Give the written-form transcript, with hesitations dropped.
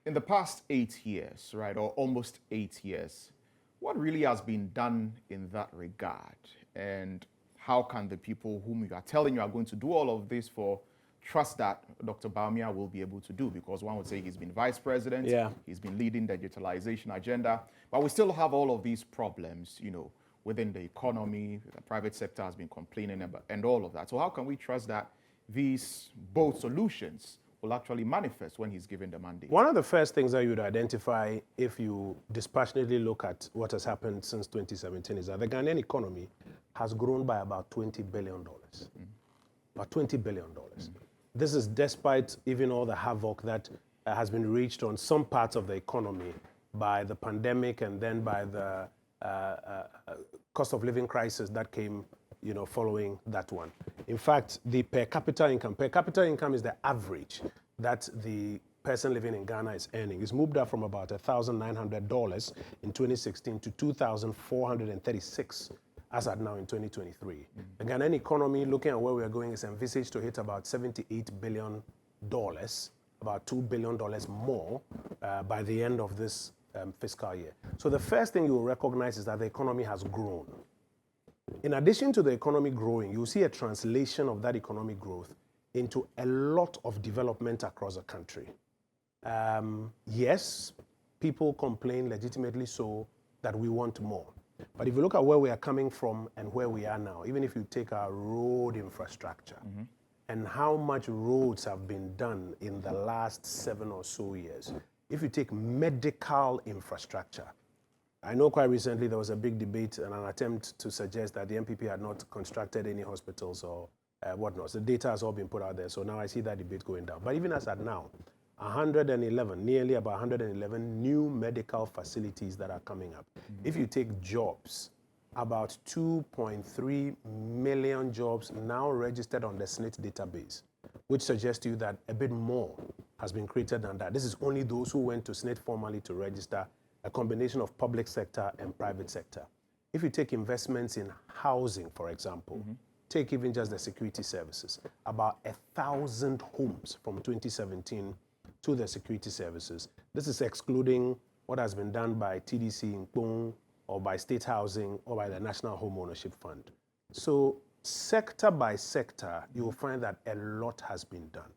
in the past 8 years, right, or almost 8 years, what really has been done in that regard? And how can the people whom you are telling you are going to do all of this for trust that Dr. Bawumia will be able to do? Because one would say he's been vice president, Yeah. he's been leading the digitalization agenda, but we still have all of these problems, within the economy. The private sector has been complaining about, and all of that. So how can we trust that these both solutions will actually manifest when he's given the mandate? One of the first things that you would identify if you dispassionately look at what has happened since 2017 is that the Ghanaian economy has grown by about $20 billion. About $20 billion. This is despite even all the havoc that has been reached on some parts of the economy by the pandemic and then by the cost of living crisis that came following that one. In fact, the per capita income is the average that the person living in Ghana is earning. It's moved up from about $1,900 in 2016 to $2,436 as at now in 2023. The Ghanaian economy, looking at where we are going, is envisaged to hit about $78 billion, about $2 billion more by the end of this fiscal year. So the first thing you will recognize is that the economy has grown. In addition to the economy growing, you'll see a translation of that economic growth into a lot of development across the country. Yes, people complain legitimately so that we want more. But if you look at where we are coming from and where we are now, even if you take our road infrastructure and how much roads have been done in the last 7 or so years, if you take medical infrastructure, I know quite recently there was a big debate and an attempt to suggest that the MPP had not constructed any hospitals or whatnot. The data has all been put out there, so now I see that debate going down. But even as at now, nearly about 111 new medical facilities that are coming up. If you take jobs, about 2.3 million jobs now registered on the SNIT database, which suggests to you that a bit more has been created than that. This is only those who went to SNIT formally to register, a combination of public sector and private sector. If you take investments in housing, for example, take even just the security services, about 1,000 homes from 2017 to the security services. This is excluding what has been done by TDC in Kpong or by State Housing or by the National Home Ownership Fund. So sector by sector, you will find that a lot has been done.